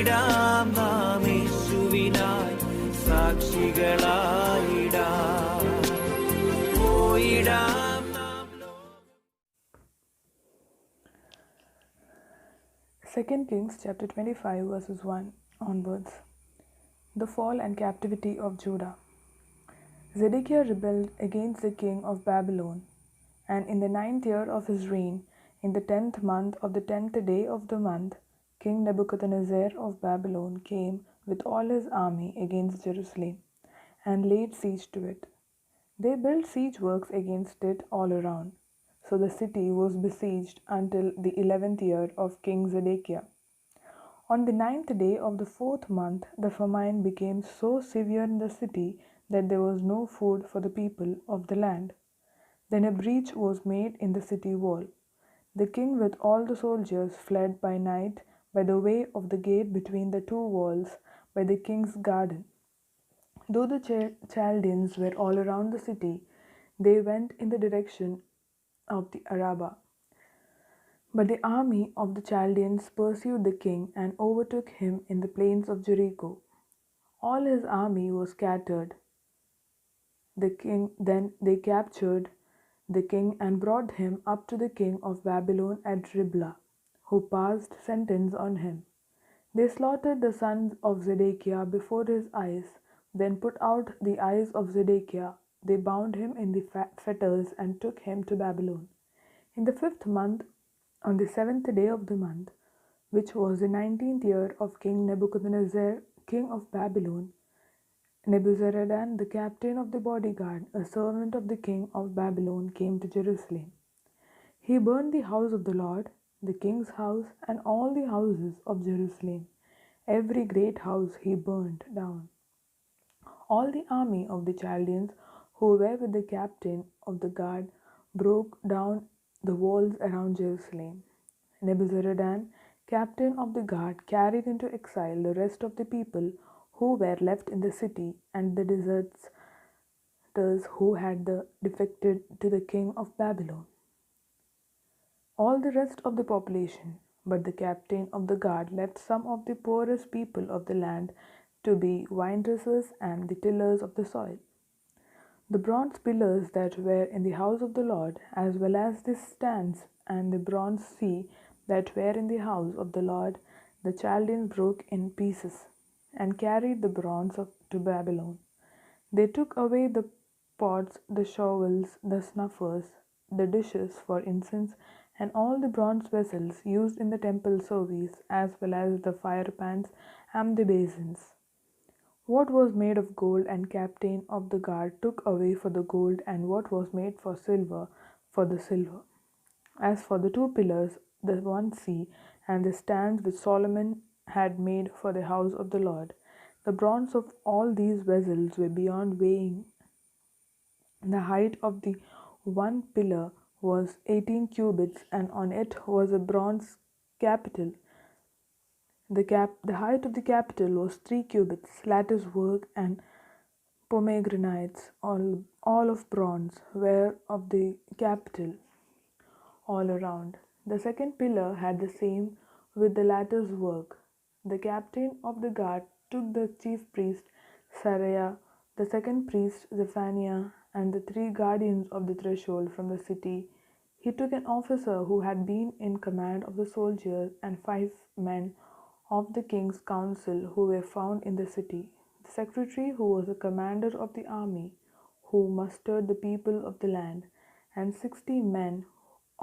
പോയിടാം നാം യേശുവിനായി സാക്ഷികളായിടാം. പോയിടാം നാം. 2 Kings chapter 25 verses 1 onwards. The fall and captivity of Judah. Zedekiah rebelled against the king of Babylon, and in the 9th year of his reign, in the 10th month of the 10th day of the month, King Nebuchadnezzar of Babylon came with all his army against Jerusalem, and laid siege to it. They built siege works against it all around. So the city was besieged until the 11th year of King Zedekiah. On the 9th day of the 4th month, the famine became so severe in the city that there was no food for the people of the land. Then a breach was made in the city wall. The king with all the soldiers fled by night by the way of the gate between the two walls by the king's garden. Though the Chaldeans were all around the city, they went in the direction of the Arabah. But the army of the Chaldeans pursued the king and overtook him in the plains of Jericho. All his army was scattered. Then they captured the king and brought him up to the king of Babylon at Riblah, who passed sentence on him. They slaughtered the sons of Zedekiah before his eyes, then put out the eyes of Zedekiah. They bound him in the fetters and took him to Babylon. In the 5th month, on the 7th day of the month, which was the 19th year of King Nebuchadnezzar, king of Babylon, Nebuzaradan, the captain of the bodyguard, a servant of the king of Babylon, came to Jerusalem. He burned the house of the Lord, the king's house, and all the houses of Jerusalem. Every great house he burned down. All the army of the Chaldeans who were with the captain of the guard broke down the walls around Jerusalem. Nebuzaradan, captain of the guard, carried into exile the rest of the people who were left in the city and the deserters who had defected to the king of Babylon. All the rest of the population, but the captain of the guard left some of the poorest people of the land to be vine dressers and the tillers of the soil. The bronze pillars that were in the house of the Lord, as well as the stands and the bronze sea that were in the house of the Lord, the Chaldeans broke in pieces and carried the bronze to Babylon. They took away the pots, the shovels, the snuffers, the dishes for incense, and all the bronze vessels used in the temple service, as well as the fire pans and the basins. What was made of gold and captain of the guard took away for the gold, and what was made for the silver. As for the 2 pillars, the 1 sea, and the stands which Solomon had made for the house of the Lord, the bronze of all these vessels were beyond weighing. The height of the 1 pillar was 18 cubits, and on it was a bronze capital. The height of the capital was 3 cubits, lattice work and pomegranates, all of bronze, were of the capital all around. The 2nd pillar had the same with the lattice work. The captain of the guard took the chief priest Sariah, the 2nd priest Zephaniah, and the 3 guardians of the threshold from the city. He took an officer who had been in command of the soldiers and 5 men of the king's council who were found in the city, the secretary who was the commander of the army who mustered the people of the land, and 60 men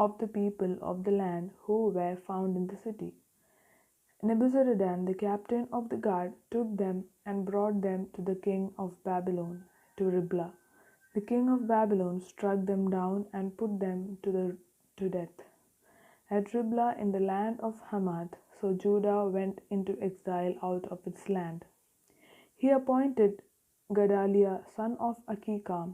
of the people of the land who were found in the city. Nebuzaradan, the captain of the guard, took them and brought them to the king of Babylon, to Riblah. The king of Babylon struck them down and put them to death at Riblah in the land of Hamath. So Judah went into exile out of its land. He appointed Gedaliah, son of Achikam,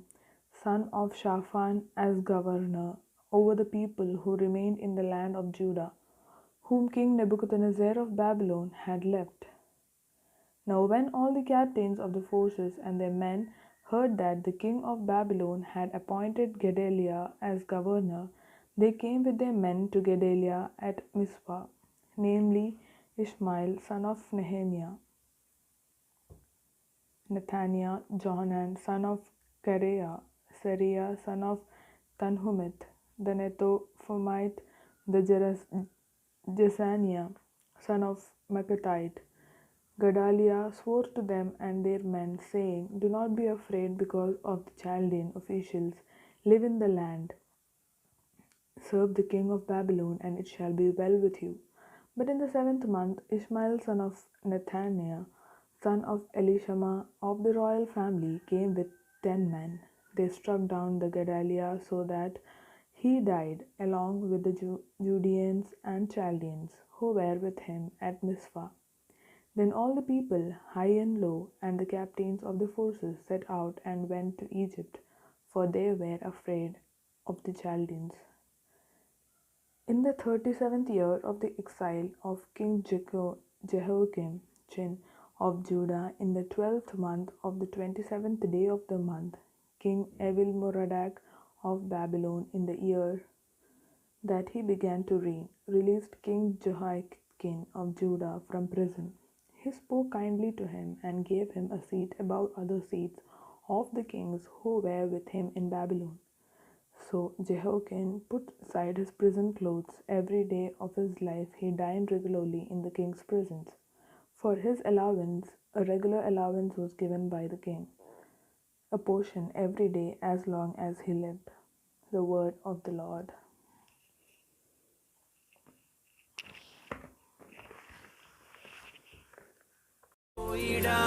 son of Shaphan, as governor over the people who remained in the land of Judah, whom King Nebuchadnezzar of Babylon had left. Now when all the captains of the forces and their men heard that the king of Babylon had appointed Gedaliah as governor, they came with their men to Gedaliah at Mizpah, namely Ishmael, son of Nehemiah, Nathaniah, Johanan, son of Kareah, Sariah, son of Tanhumeth, the Netophomite, the Jesaniah, son of Makathite. Gedaliah swore to them and their men, saying, "Do not be afraid because of the Chaldean officials. Live in the land. Serve the king of Babylon, and it shall be well with you." But in the seventh month, Ishmael, son of Nethaniah, son of Elishama of the royal family, came with 10 men. They struck down the Gedaliah so that he died, along with the Judeans and Chaldeans who were with him at Mizpah. Then all the people, high and low, and the captains of the forces set out and went to Egypt, for they were afraid of the Chaldeans. In the 37th year of the exile of King Jehoiakim of Judah, in the 12th month of the 27th day of the month, King Evil-Merodach of Babylon, in the year that he began to reign, released King Jehoiakim of Judah from prison. He spoke kindly to him and gave him a seat above other seats of the kings who were with him in Babylon. So Jehoiakim put aside his prison clothes. Every day of his life he dined regularly in the king's presence. For his allowance, a regular allowance was given by the king, a portion every day as long as he lived. The word of the Lord. போயிடா